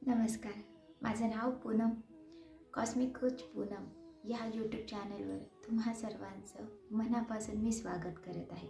नमस्कार. माझं नाव Poonam. Cosmic coach Poonam ह्या यूट्यूब चॅनलवर तुम्हा सर्वांचं मनापासून मी स्वागत करत आहे.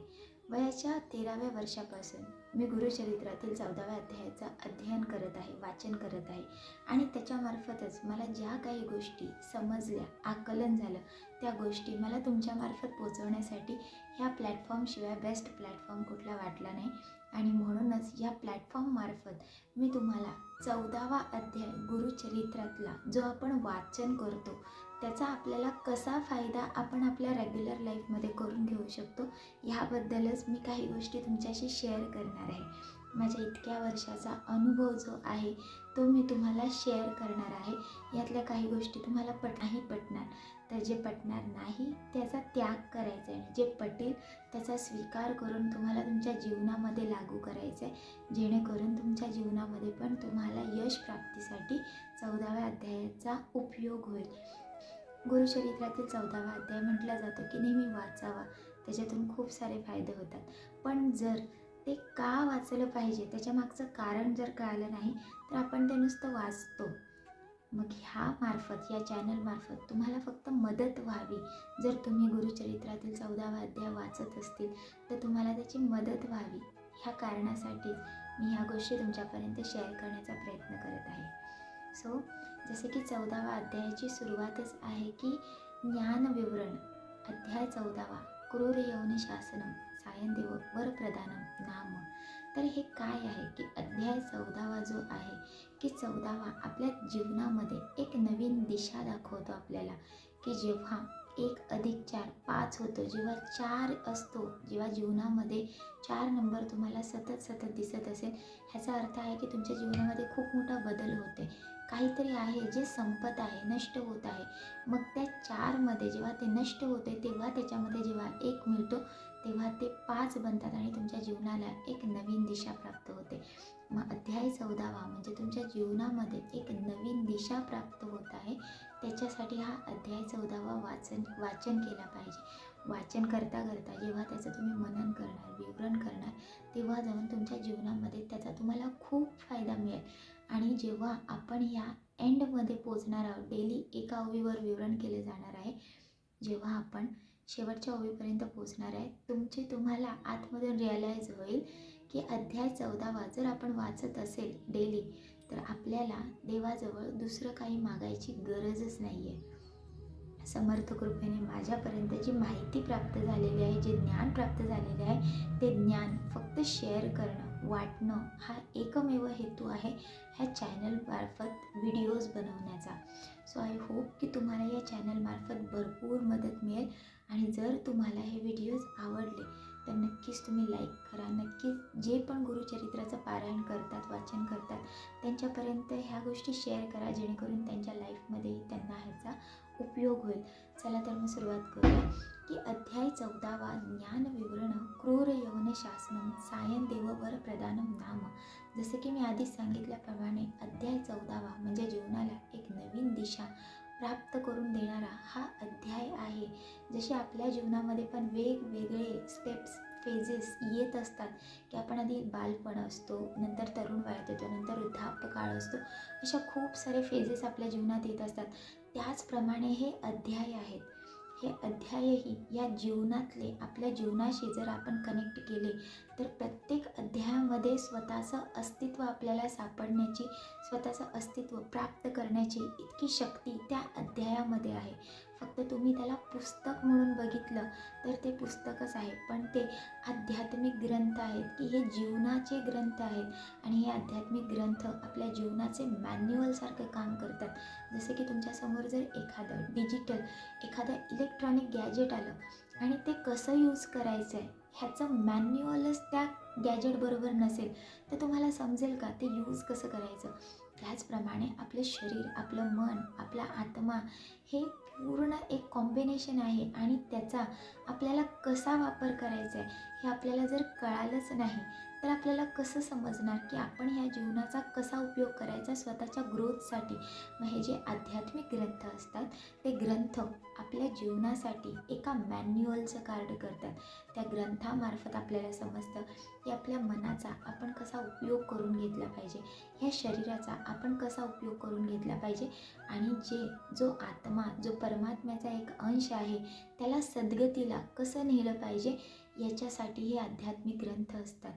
वयाच्या 13व्या वर्षापासून मी गुरुचरित्रातील 14व्या अध्यायाचं अध्ययन करत आहे, वाचन करत आहे आणि त्याच्यामार्फतच मला ज्या काही गोष्टी समजल्या, आकलन झालं, त्या गोष्टी मला तुमच्यामार्फत पोचवण्यासाठी ह्या प्लॅटफॉर्मशिवाय बेस्ट प्लॅटफॉर्म कुठला वाटला नाही आणि म्हणूनच या प्लॅटफॉर्ममार्फत मी तुम्हाला 14वा अध्याय गुरुचरित्रातला जो आपण वाचन करतो त्याचा आपल्याला कसा फायदा आपण आपल्या रेग्युलर लाईफमध्ये करून घेऊ शकतो ह्याबद्दलच मी काही गोष्टी तुमच्याशी शेअर करणार आहे. माझ्या इतक्या वर्षाचा अनुभव जो आहे तो मी तुम्हाला शेअर करणार आहे. यातल्या काही गोष्टी तुम्हाला नाही पटणार, तर जे पटणार नाही त्याचा त्याग करायचा आहे, जे पटेल त्याचा स्वीकार करून तुम्हाला तुमच्या जीवनामध्ये लागू करायचं आहे, जेणेकरून तुमच्या जीवनामध्ये पण तुम्हाला यश प्राप्तीसाठी 14व्या अध्यायाचा उपयोग होईल. गुरुचरित्रातील 14वा अध्याय म्हटला जातो की नेहमी वाचावा, त्याच्यातून खूप सारे फायदे होतात. पण जर ते का वाचलं पाहिजे त्याच्यामागचं कारण जर कळालं नाही तर आपण ते नुसतं वाचतो. मग या चॅनलमार्फत तुम्हाला फक्त मदत व्हावी. जर तुम्ही गुरुचरित्रातील 14वा अध्याय वाचत असतील तर तुम्हाला त्याची मदत व्हावी, ह्या कारणासाठीच मी ह्या गोष्टी तुमच्यापर्यंत शेअर करण्याचा प्रयत्न करत आहे. सो जसे की 14वा अध्यायाची सुरुवातच आहे की ज्ञानविवरण. अध्याय 14वा क्रूर यौन शासनम सायनदेव वरप्रदानम नाम. तर हे काय आहे की अध्याय 14वा जो आहे की 14वा आपल्या जीवनामध्ये एक नवीन दिशा दाखवतो आपल्याला, की जेव्हा 1+4 5 होतो, जेव्हा 4 असतो, जेव्हा जीवनामध्ये 4 नंबर तुम्हाला सतत दिसत असेल, ह्याचा अर्थ आहे की तुमच्या जीवनामध्ये खूप मोठा बदल होते. काहीतरी आहे जे संपत आहे, नष्ट होत आहे. मग त्या 4मध्ये जेव्हा ते नष्ट होते तेव्हा त्याच्यामध्ये जेव्हा 1 मिळतो तेव्हा ते 5 बनतात आणि तुमच्या जीवनाला एक नवीन दिशा प्राप्त होते. मग अध्याय 14वा म्हणजे तुमच्या जीवनामध्ये एक नवीन दिशा प्राप्त होत आहे, त्याच्यासाठी हा अध्याय 14वा वाचन केला पाहिजे. वाचन करता जेव्हा त्याचं तुम्ही मनन करणार, विवरण करणार, तेव्हा जाऊन तुमच्या जीवनामध्ये त्याचा तुम्हाला खूप फायदा मिळेल. आणि जेव्हा आपण ह्या एंडमध्ये पोचणार आहोत, डेली एका ओवीवर विवरण केले जाणार आहे, जेव्हा आपण शेवटच्या ओवीपर्यंत पोचणार आहे, तुम्हाला आतमधून रिअलाईज होईल की अध्याय 14वा जर आपण वाचत असेल डेली तर आपल्याला देवाजवळ दुसरं काही मागायची गरजच नाही आहे. समर्थ कृपेने माझ्यापर्यंत जी माहिती प्राप्त झालेली आहे, जे ज्ञान प्राप्त झालेले आहे, ते ज्ञान फक्त शेअर करणं, वाटणं हा एकमेव हेतू आहे ह्या चॅनलमार्फत व्हिडिओज बनवण्याचा. सो आय होप की तुम्हाला या चॅनलमार्फत भरपूर मदत मिळेल. आणि जर तुम्हाला हे व्हिडिओज आवडले तर नक्कीच तुम्ही लाईक करा. नक्कीच जे पण गुरुचरित्राचं पारायण करतात, वाचन करतात, त्यांच्यापर्यंत ह्या गोष्टी शेअर करा, जेणेकरून त्यांच्या लाईफमध्ये त्यांना ह्याचा उपयोग होईल. चला तर मग सुरुवात करूया की अध्याय 14वा ज्ञानविवरण क्रूर यौन शासनम सायनदेव वरप्रदानम नाम. जसे की मी आधीच सांगितल्याप्रमाणे अध्याय 14वा म्हणजे जीवनाला एक नवीन दिशा प्राप्त करून देणारा हा अध्याय आहे. जसे आपल्या जीवनामध्ये पण वेगवेगळे स्टेप्स, फेजेस येत असतात की आपण आधी बालपण असतो, नंतर तरुण वयात येतो, नंतर वृद्धापकाळ असतो, अशा खूप सारे फेजेस आपल्या जीवनात येत असतात. त्याचप्रमाणे हे अध्याय आहेत. हे अध्यायही या जीवनातले आपल्या जीवनाशी जर आपण कनेक्ट केले तर प्रत्येक अध्यायामध्ये स्वतःचं अस्तित्व आपल्याला सापडण्याची, स्वतःचं अस्तित्व प्राप्त करण्याची इतकी शक्ती त्या अध्यायामध्ये आहे. फक्त तुम्ही त्याला पुस्तक म्हणून बघितलं तर ते पुस्तकच आहे, पण ते आध्यात्मिक ग्रंथ आहेत की हे जीवनाचे ग्रंथ आहेत आणि हे आध्यात्मिक ग्रंथ आपल्या जीवनाचे मॅन्युअलसारखं काम करतात. जसे की तुमच्यासमोर जर एखादं इलेक्ट्रॉनिक गॅजेट आलं आणि ते कसं यूज करायचं आहे ह्याचं मॅन्युअलच त्या गॅजेटबरोबर नसेल तर तुम्हाला समजेल का ते यूज कसं करायचं. त्याचप्रमाणे आपलं शरीर, आपलं मन, आपला आत्मा हे पूर्ण एक कॉम्बिनेशन आहे आणि त्याचा आपल्याला कसा वापर करायचा आहे हे आपल्याला जर कळालंच नाही तर आपल्याला कसं समजणार की आपण ह्या जीवनाचा कसा उपयोग करायचा स्वतःच्या ग्रोथसाठी. मग हे जे आध्यात्मिक ग्रंथ असतात ते ग्रंथ आपल्या जीवनासाठी एका मॅन्युअलचं कार्ड करतात. त्या ग्रंथामार्फत आपल्याला समजतं की आपल्या मनाचा आपण कसा उपयोग करून घेतला पाहिजे, ह्या शरीराचा आपण कसा उपयोग करून घेतला पाहिजे आणि जो आत्मा, जो परमात्म्याचा एक अंश आहे, त्याला सद्गतीला कसं नेलं पाहिजे, याच्यासाठी हे आध्यात्मिक ग्रंथ असतात.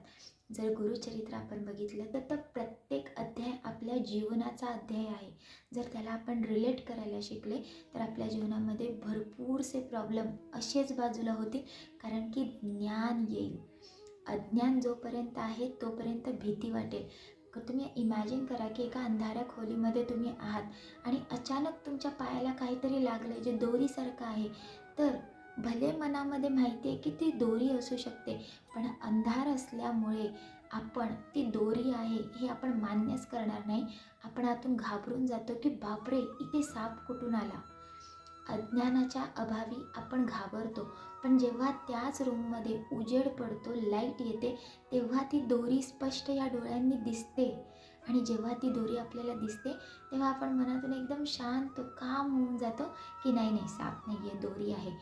जर गुरुचरित्र आपण बघितलं तर प्रत्येक अध्याय आपल्या जीवनाचा अध्याय आहे. जर त्याला आपण रिलेट करायला शिकले तर आपल्या जीवनामध्ये भरपूरसे प्रॉब्लेम असेच बाजूला होतील, कारण की ज्ञान येईल. अज्ञान जोपर्यंत आहे तोपर्यंत भीती वाटेल. तुम्ही इमॅजिन करा की एका अंधाऱ्या खोलीमध्ये तुम्ही आहात आणि अचानक तुमच्या पायाला काहीतरी लागलं जे दोरीसारखं आहे, तर भले मनामध्ये माहिती आहे की ती दोरी असू शकते, पण अंधार असल्यामुळे आपण ती दोरी आहे हे आपण मान्यच करणार नाही. आपण आतून घाबरून जातो की बापरे, इथे साप कुठून आला. अज्ञानाच्या अभावी आपण घाबरतो, पण जेव्हा त्याच रूममध्ये उजेड पडतो, लाईट येते, तेव्हा ती दोरी स्पष्ट या डोळ्यांनी दिसते. आणि जेव्हा ती दोरी आपल्याला दिसते तेव्हा आपण मनातून एकदम शांत काम होऊन जातो की नाही नाही, साप नाही आहे, दोरी आहे.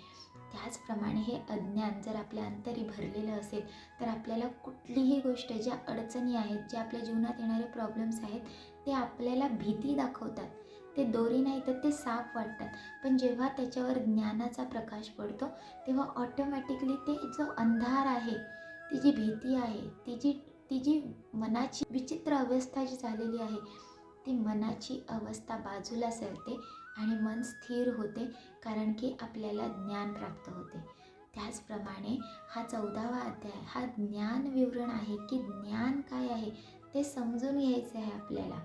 त्याचप्रमाणे हे अज्ञान जर आपल्या अंतरी भरलेलं असेल तर आपल्याला कुठलीही गोष्ट, ज्या अडचणी आहेत, ज्या आपल्या जीवनात येणारे प्रॉब्लेम्स आहेत, ते आपल्याला भीती दाखवतात. ते दोरी नाही तर ते साप वाटतात. पण जेव्हा त्याच्यावर ज्ञानाचा प्रकाश पडतो तेव्हा ऑटोमॅटिकली ते जो अंधार आहे, ती जी भीती आहे, ती जी मनाची विचित्र अवस्था जी झालेली आहे, ती मनाची अवस्था बाजूला सरते आणि मन स्थिर होते, कारण की आपल्याला ज्ञान प्राप्त होते. त्याचप्रमाणे हा 14वा अध्याय हा ज्ञान विवरण आहे की ज्ञान काय आहे ते समजून घ्यायचं आहे आपल्याला.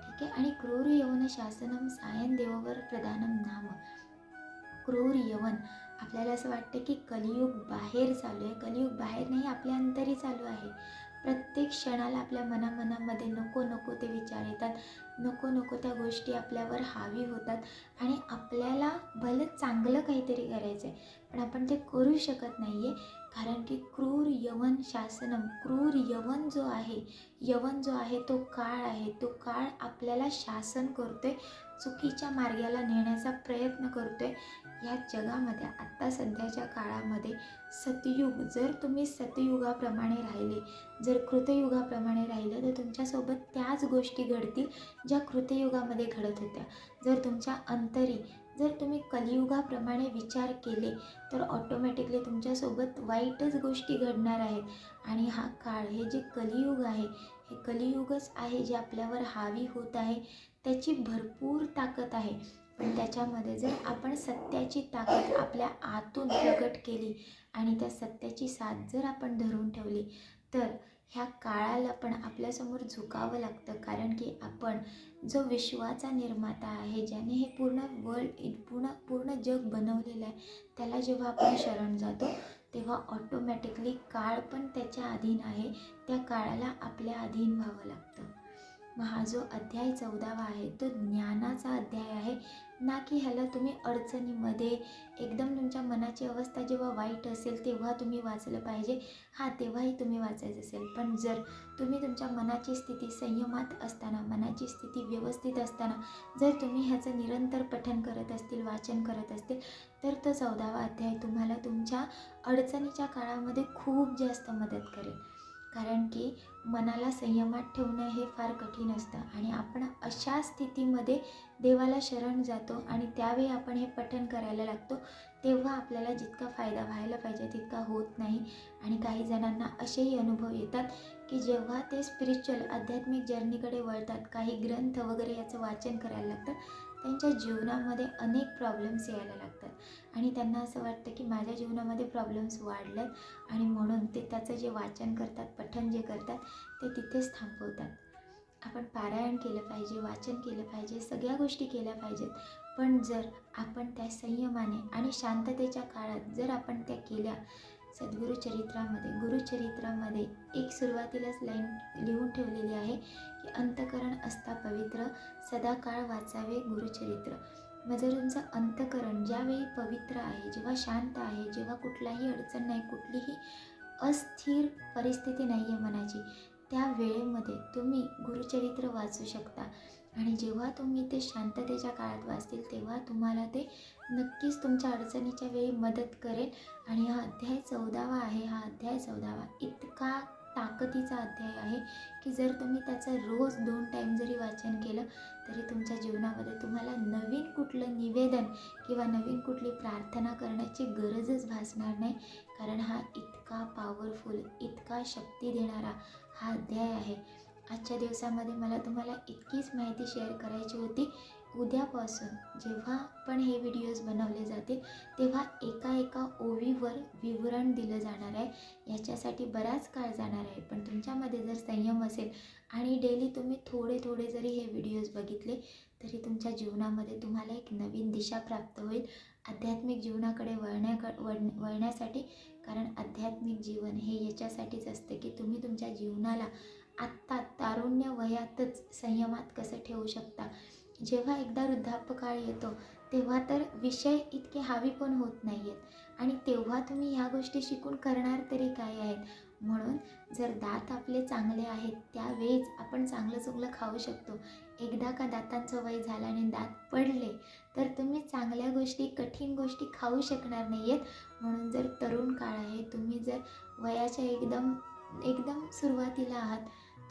ठीक आहे. आणि क्रूर यवन शासनम सायन देववर प्रधानम नाम. क्रूर यवन, आपल्याला असं वाटतं की कलियुग बाहेर चालू आहे. कलियुग बाहेर नाही, आपल्या अंतरी चालू आहे. प्रत्येक क्षणाला आपल्या मनामध्ये नको नको ते विचार येतात, नको नको त्या गोष्टी आपल्यावर हावी होतात आणि आपल्याला भलं चांगलं काहीतरी करायचं आहे, पण आपण ते करू शकत नाही आहे, कारण की क्रूर यवन शासनम. क्रूर यवन जो आहे तो काळ आहे. तो काळ आपल्याला शासन करतोय, चुकीच्या मार्गाला नेण्याचा प्रयत्न करतोय. या जगामध्ये आत्ता सध्याच्या काळामध्ये सतयुग, जर तुम्ही सतयुगाप्रमाणे राहिले, जर कृतयुगाप्रमाणे राहिलं तर तुमच्यासोबत त्याच गोष्टी घडतील ज्या कृतयुगामध्ये घडत होत्या. जर तुमच्या अंतरी जर तुम्ही कलियुगाप्रमाणे विचार केले तर ऑटोमॅटिकली तुमच्यासोबत वाईटच गोष्टी घडणार आहेत. आणि हा काळ, हे जे कलियुग आहे, हे कलियुगच आहे जे आपल्यावर हावी होत आहे. त्याची भरपूर ताकद आहे, पण त्याच्यामध्ये जर आपण सत्याची ताकद आपल्या आतून प्रकट केली आणि त्या सत्याची साथ जर आपण धरून ठेवली तर ह्या काळाला पण आपल्यासमोर झुकावं लागतं, कारण की आपण जो विश्वाचा निर्माता आहे, ज्याने हे पूर्ण जग बनवलेलं आहे, त्याला जेव्हा आपण शरण जातो तेव्हा ऑटोमॅटिकली काळ पण त्याच्या अधीन आहे. त्या काळाला आपल्या अधीन व्हावं लागतं. मग हा जो अध्याय 14वा आहे तो ज्ञानाचा अध्याय आहे, ना की ह्याला तुम्ही अडचणीमध्ये एकदम तुमच्या मनाची अवस्था जेव्हा वाईट असेल तेव्हा तुम्ही वाचलं पाहिजे. तेव्हाही तुम्ही वाचायचं असेल, पण जर तुम्ही तुमच्या मनाची स्थिती संयमात असताना, मनाची स्थिती व्यवस्थित असताना जर तुम्ही ह्याचं निरंतर पठन करत असतील, वाचन करत असतील, तर तो 14वा अध्याय तुम्हाला तुमच्या अडचणीच्या काळामध्ये खूप जास्त मदत करेल. कारण की मनाला संयमात ठेवणं हे फार कठीण असतं आणि आपण अशा स्थितीमध्ये देवाला शरण जातो आणि त्यावेळी आपण हे पठण करायला लागतो, तेव्हा आपल्याला जितका फायदा व्हायला पाहिजे तितका होत नाही. आणि काही जणांना असेही अनुभव येतात की जेव्हा ते स्पिरिच्युअल आध्यात्मिक जर्नीकडे वळतात, काही ग्रंथ वगैरे याचं वाचन करायला लागतात, त्यांच्या जीवनामध्ये अनेक प्रॉब्लेम्स यायला लागतात आणि त्यांना असं वाटतं की माझ्या जीवनामध्ये प्रॉब्लेम्स वाढलेत आणि म्हणून ते त्याचं जे वाचन करतात, पठण जे करतात, ते तिथेच थांबवतात. आपण पारायण केलं पाहिजे, वाचन केलं पाहिजे, सगळ्या गोष्टी केल्या पाहिजेत, पण जर आपण त्या संयमाने आणि शांततेच्या काळात जर आपण त्या केल्या, गुरुचरित्रामध्ये एक सुरुवातीलाच लाईन लिहून ठेवलेली आहे की अंतकरण असता पवित्र, सदाकाळ वाचावे गुरुचरित्र. मग जर तुमचं अंतकरण ज्यावेळी पवित्र आहे, जेव्हा शांत आहे, जेव्हा कुठलाही अडचण नाही, कुठलीही अस्थिर परिस्थिती नाही आहे मनाची, त्या वेळेमध्ये तुम्ही गुरुचरित्र वाचू शकता. आणि जेव्हा तुम्ही ते शांततेच्या काळात वाचतील तेव्हा तुम्हाला ते नक्कीच तुमच्या अडचणीच्या वेळी मदत करेल. आणि हा अध्याय 14वा आहे, हा अध्याय 14वा इतका ताकदीचा अध्याय आहे की जर तुम्ही त्याचं रोज 2 टाईम जरी वाचन केलं तरी तुमच्या जीवनामध्ये तुम्हाला नवीन कुठलं निवेदन किंवा नवीन कुठली प्रार्थना करण्याची गरजच भासणार नाही. कारण हा इतका पॉवरफुल, इतका शक्ती देणारा हा अध्याय आहे. आजच्या दिवसामध्ये मला तुम्हाला इतकीच माहिती शेअर करायची होती. उद्यापासून जेव्हा पण हे व्हिडिओज बनवले जातील तेव्हा एका ओवीवर विवरण दिलं जाणार आहे. याच्यासाठी बराच काळ जाणार आहे, पण तुमच्यामध्ये जर संयम असेल आणि डेली तुम्ही थोडे जरी हे व्हिडिओज बघितले तरी तुमच्या जीवनामध्ये तुम्हाला एक नवीन दिशा प्राप्त होईल आध्यात्मिक जीवनाकडे वळण्यासाठी. कारण आध्यात्मिक जीवन हे याच्यासाठीच असतं की तुम्ही तुमच्या जीवनाला आत्ता तारुण्य वयातच संयमात कसं ठेवू शकता. जेव्हा एकदा वृद्धापकाळ येतो तेव्हा तर विषय इतके हावी पण होत नाही आहेत आणि तेव्हा तुम्ही ह्या गोष्टी शिकून करणार तरी काय आहेत. म्हणून जर दात आपले चांगले आहेत त्यावेळेस आपण चांगलं खाऊ शकतो. एकदा का दातांचं वय झालं आणि दात पडले तर तुम्ही चांगल्या गोष्टी, कठीण गोष्टी खाऊ शकणार नाही आहेत. म्हणून जर तरुण काळ आहे, तुम्ही जर वयाच्या एकदम सुरुवातीला आहात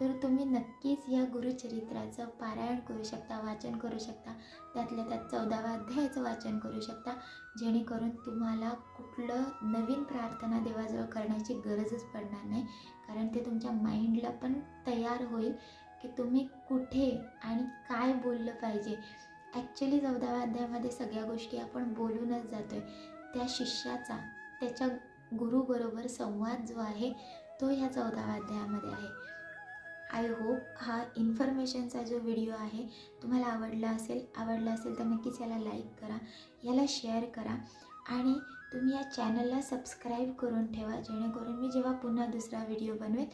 तर तुम्ही नक्कीच या गुरुचरित्राचं पारायण करू शकता, वाचन करू शकता. त्यातल्या त्यात 14व्या अध्यायाचं वाचन करू शकता, जेणेकरून तुम्हाला कुठलं नवीन प्रार्थना देवाजवळ करण्याची गरजच पडणार नाही. कारण ते तुमच्या माइंडला पण तयार होईल की तुम्ही कुठे आणि काय बोललं पाहिजे. ॲक्च्युली 14व्या अध्यायामध्ये सगळ्या गोष्टी आपण बोलूनच जातो आहे. त्या शिष्याचा त्याच्या गुरुबरोबर संवाद जो आहे तो ह्या 14व्या अध्यायामध्ये आहे. आय होप हा इन्फॉर्मेशनचा जो व्हिडिओ आहे तुम्हाला आवडला असेल तर नक्कीच याला लाईक करा, याला शेअर करा आणि तुम्ही या चॅनलला सबस्क्राईब करून ठेवा, जेणेकरून मी जेव्हा पुन्हा दुसरा व्हिडिओ बनवेल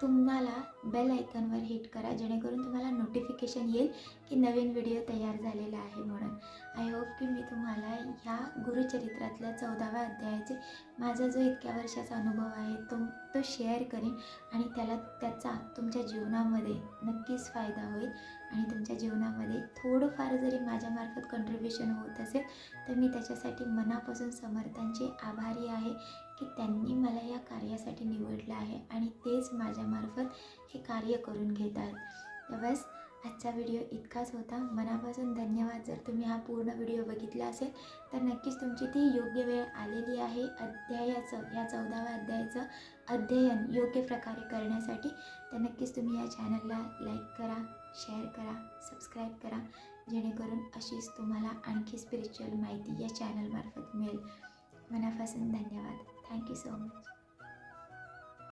तुम्हाला बेल आयकॉनवर हिट करा, जेणेकरून तुम्हाला नोटिफिकेशन येईल की नवीन व्हिडिओ तयार झालेला आहे म्हणून. आय होप की मी तुम्हाला ह्या गुरुचरित्रातल्या 14व्या अध्यायाचे माझा जो इतक्या वर्षाचा अनुभव आहे तो शेअर करीन आणि त्याचा तुमच्या जीवनामध्ये नक्कीच फायदा होईल. आणि तुमच्या जीवनामध्ये थोडंफार जरी माझ्यामार्फत कंट्रीब्युशन होत असेल तर मी त्याच्यासाठी मनापासून समर्थांची आभारी आहे की त्यांनी मला या कार्यासाठी निवडलं आहे आणि तेच माझ्यामार्फत हे कार्य करून घेत आहेत. तर बस आजचा व्हिडिओ इतकाच होता. मनापासून धन्यवाद. जर तुम्ही हा पूर्ण व्हिडिओ बघितला असेल तर नक्कीच तुमची ती योग्य वेळ आलेली आहे या 14व्या अध्यायाचं अध्ययन योग्य प्रकारे करण्यासाठी. तर नक्कीच तुम्ही या चॅनलला लाईक करा, शेअर करा, सबस्क्राईब करा, जेणेकरून अशीच तुम्हाला आणखी स्पिरिच्युअल माहिती या चॅनलमार्फत मिळेल. मनापासून धन्यवाद. Thank you so much.